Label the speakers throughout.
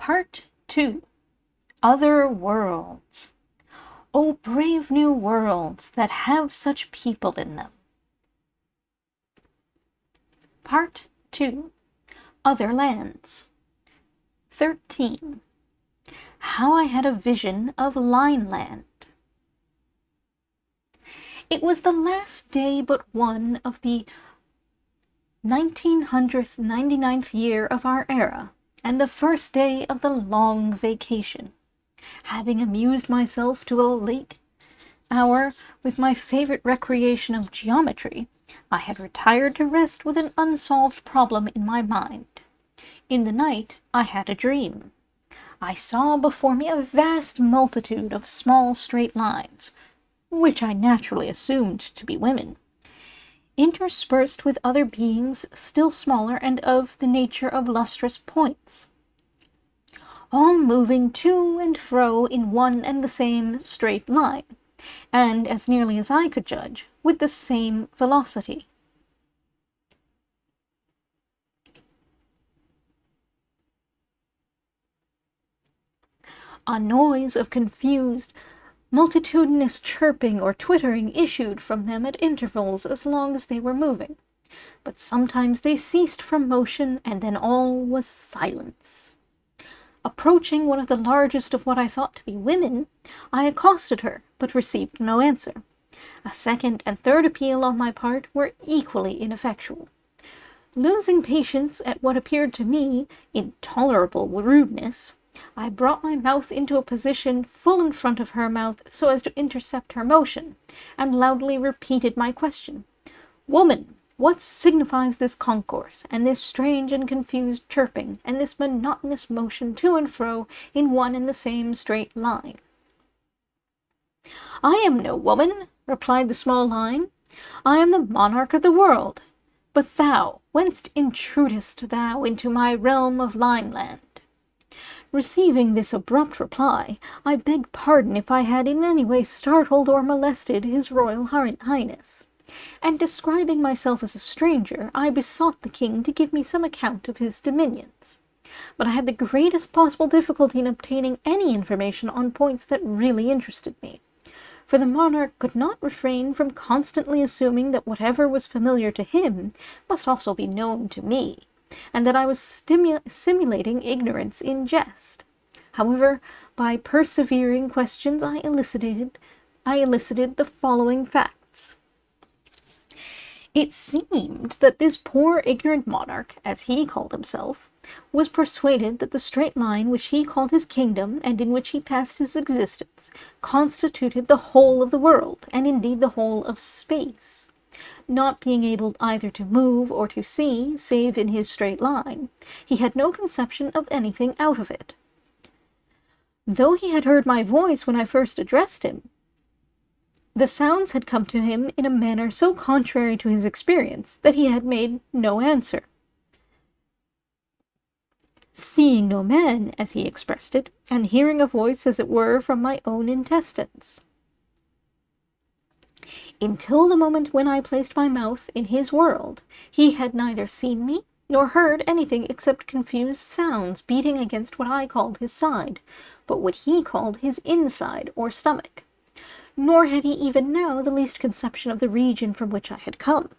Speaker 1: Part 2. Other Worlds. O brave new worlds that have such people in them. Part 2. Other Lands. 13. How I had a vision of Lineland. It was the last day but one of the 1999th year of our era, and the first day of the long vacation. Having amused myself to a late hour with my favorite recreation of geometry, I had retired to rest with an unsolved problem in my mind. In the night, I had a dream. I saw before me a vast multitude of small straight lines, which I naturally assumed to be women, interspersed with other beings still smaller and of the nature of lustrous points, all moving to and fro in one and the same straight line, and, as nearly as I could judge, with the same velocity. A noise of confused, multitudinous chirping or twittering issued from them at intervals as long as they were moving, but sometimes they ceased from motion, and then all was silence. Approaching one of the largest of what I thought to be women, I accosted her, but received no answer. A second and third appeal on my part were equally ineffectual. Losing patience at what appeared to me intolerable rudeness, I brought my mouth into a position full in front of her mouth so as to intercept her motion, and loudly repeated my question. "Woman, what signifies this concourse, and this strange and confused chirping, and this monotonous motion to and fro in one and the same straight line?" "I am no woman," replied the small line. "I am the monarch of the world. But thou, whence intrudest thou into my realm of Lineland?" Receiving this abrupt reply, I beg pardon if I had in any way startled or molested his Royal Highness, and describing myself as a stranger, I besought the king to give me some account of his dominions. But I had the greatest possible difficulty in obtaining any information on points that really interested me, for the monarch could not refrain from constantly assuming that whatever was familiar to him must also be known to me, and that I was simulating ignorance in jest. However, by persevering questions I elicited the following facts. It seemed that this poor ignorant monarch, as he called himself, was persuaded that the straight line which he called his kingdom, and in which he passed his existence, constituted the whole of the world, and indeed the whole of space. Not being able either to move or to see, save in his straight line, he had no conception of anything out of it. Though he had heard my voice when I first addressed him, the sounds had come to him in a manner so contrary to his experience that he had made no answer. "Seeing no man," as he expressed it, and hearing a voice as it were from my own intestines. Until the moment when I placed my mouth in his world, he had neither seen me nor heard anything except confused sounds beating against what I called his side, but what he called his inside or stomach. Nor had he even now the least conception of the region from which I had come.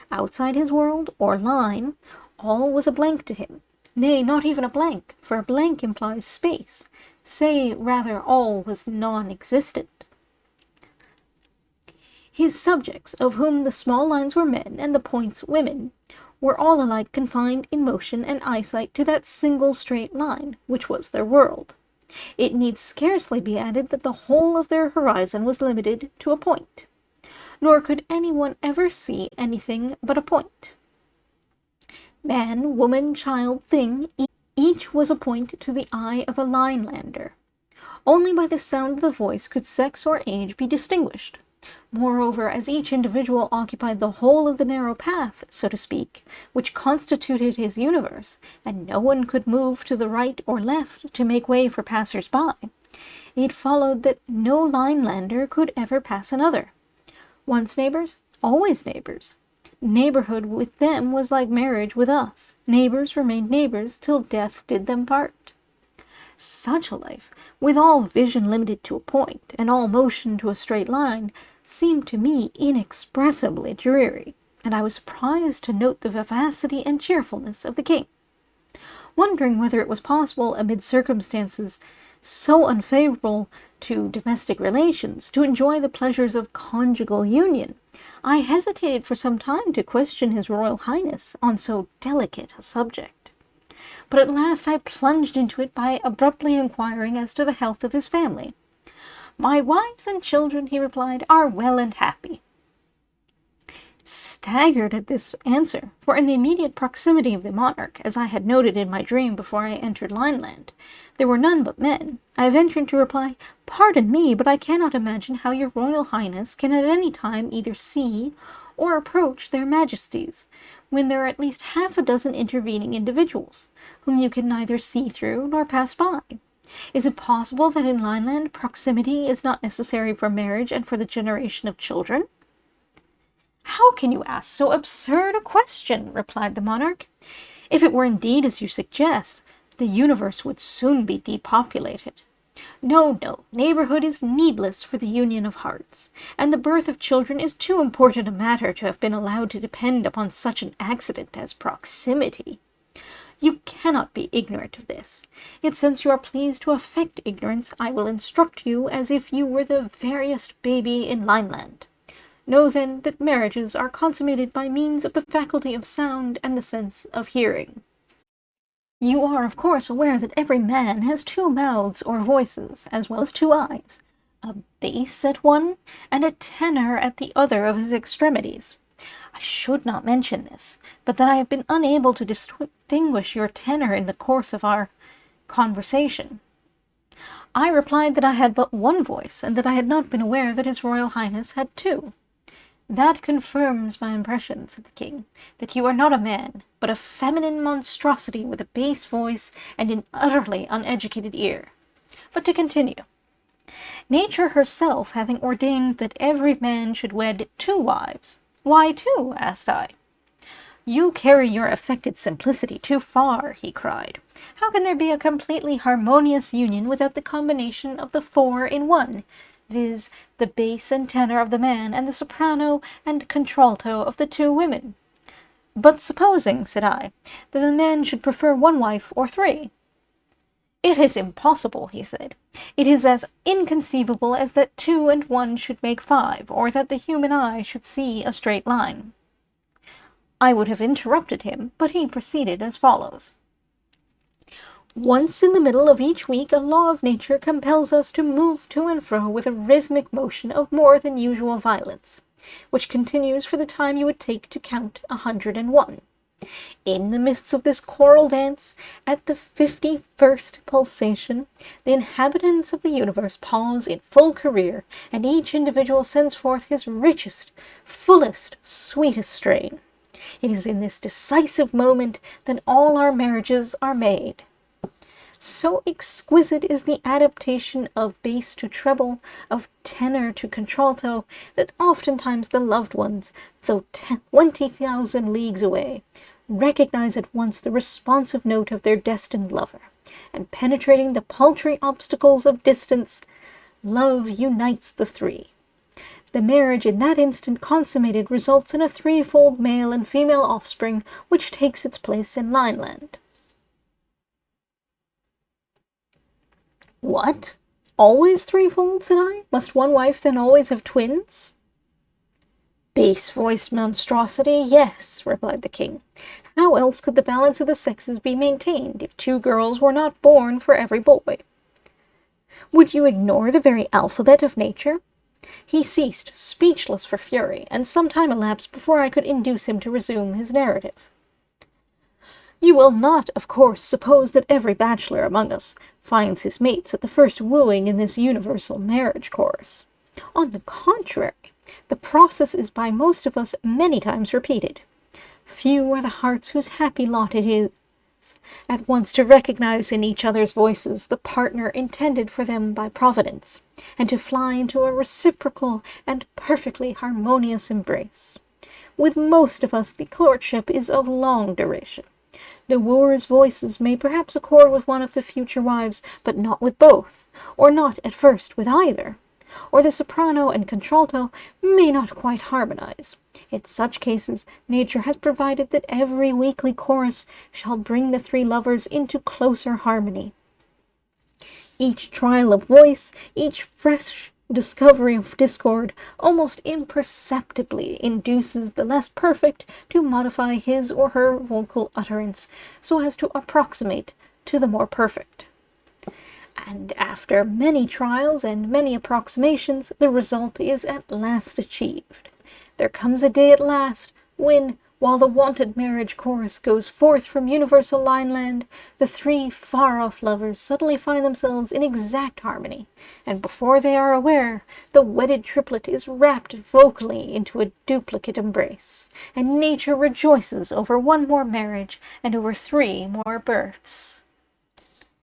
Speaker 1: Outside his world, or line, all was a blank to him. Nay, not even a blank, for a blank implies space. Say, rather, all was non-existent. His subjects, of whom the small lines were men and the points women, were all alike confined in motion and eyesight to that single straight line, which was their world. It need scarcely be added that the whole of their horizon was limited to a point, nor could anyone ever see anything but a point. Man, woman, child, thing, each was a point to the eye of a Linelander. Only by the sound of the voice could sex or age be distinguished. Moreover, as each individual occupied the whole of the narrow path, so to speak, which constituted his universe, and no one could move to the right or left to make way for passers-by, it followed that no Linelander could ever pass another. Once neighbors, always neighbors. Neighborhood with them was like marriage with us. Neighbors remained neighbors till death did them part. Such a life, with all vision limited to a point, and all motion to a straight line, seemed to me inexpressibly dreary, and I was surprised to note the vivacity and cheerfulness of the king. Wondering whether it was possible, amid circumstances so unfavorable to domestic relations, to enjoy the pleasures of conjugal union, I hesitated for some time to question his Royal Highness on so delicate a subject. But at last I plunged into it by abruptly inquiring as to the health of his family. "My wives and children," he replied, "are well and happy." Staggered at this answer, for in the immediate proximity of the monarch, as I had noted in my dream before I entered Lineland, there were none but men, I ventured to reply, "Pardon me, but I cannot imagine how your Royal Highness can at any time either see or approach their Majesties, when there are at least half a dozen intervening individuals, whom you can neither see through nor pass by. Is it possible that in Lineland proximity is not necessary for marriage and for the generation of children?" "How can you ask so absurd a question?" replied the monarch. "If it were indeed as you suggest, the universe would soon be depopulated. No, no, neighborhood is needless for the union of hearts, and the birth of children is too important a matter to have been allowed to depend upon such an accident as proximity. You cannot be ignorant of this, yet since you are pleased to affect ignorance, I will instruct you as if you were the veriest baby in Lineland. Know then that marriages are consummated by means of the faculty of sound and the sense of hearing. You are, of course, aware that every man has 2 mouths or voices, as well as 2 eyes, a bass at one, and a tenor at the other of his extremities. I should not mention this, but that I have been unable to distinguish your tenor in the course of our conversation." I replied that I had but 1 voice, and that I had not been aware that his Royal Highness had 2. "That confirms my impression," said the king, "that you are not a man, but a feminine monstrosity with a bass voice and an utterly uneducated ear. But to continue. Nature herself having ordained that every man should wed 2 wives. Why 2? Asked I. "You carry your affected simplicity too far," he cried. "How can there be a completely harmonious union without the combination of the 4 in 1, viz., the bass and tenor of the man, and the soprano and contralto of the 2 women? But supposing," said I, "that a man should prefer 1 wife or 3? "It is impossible," he said. "It is as inconceivable as that 2 and 1 should make 5, or that the human eye should see a straight line." I would have interrupted him, but he proceeded as follows. "Once in the middle of each week a law of nature compels us to move to and fro with a rhythmic motion of more than usual violence, which continues for the time you would take to count 101. In the midst of this choral dance, at the 51st pulsation, the inhabitants of the universe pause in full career, and each individual sends forth his richest, fullest, sweetest strain. It is in this decisive moment that all our marriages are made. So exquisite is the adaptation of bass to treble, of tenor to contralto, that oftentimes the loved ones, though 20,000 leagues away, recognize at once the responsive note of their destined lover, and penetrating the paltry obstacles of distance, love unites the 3. The marriage in that instant consummated results in a 3-fold male and female offspring, which takes its place in Lineland." "What? Always 3-fold?" said I. "Must 1 wife then always have twins?" "Bass-voiced monstrosity, yes," replied the king. "How else could the balance of the sexes be maintained if 2 girls were not born for every boy? Would you ignore the very alphabet of nature?" He ceased, speechless for fury, and some time elapsed before I could induce him to resume his narrative. "You will not, of course, suppose that every bachelor among us finds his mates at the first wooing in this universal marriage chorus. On the contrary, the process is by most of us many times repeated. Few are the hearts whose happy lot it is at once to recognize in each other's voices the partner intended for them by Providence, and to fly into a reciprocal and perfectly harmonious embrace. With most of us the courtship is of long duration, The wooers' voices may perhaps accord with one of the future wives, but not with both, or not at first with either. Or the soprano and contralto may not quite harmonize. In such cases, nature has provided that every weekly chorus shall bring the three lovers into closer harmony. Each trial of voice, each fresh discovery of discord, almost imperceptibly induces the less perfect to modify his or her vocal utterance so as to approximate to the more perfect. And after many trials and many approximations, the result is at last achieved. There comes a day at last when, while the wonted marriage chorus goes forth from universal Lineland, the three far-off lovers suddenly find themselves in exact harmony, and before they are aware, the wedded triplet is wrapped vocally into a duplicate embrace, and nature rejoices over one more marriage and over three more births.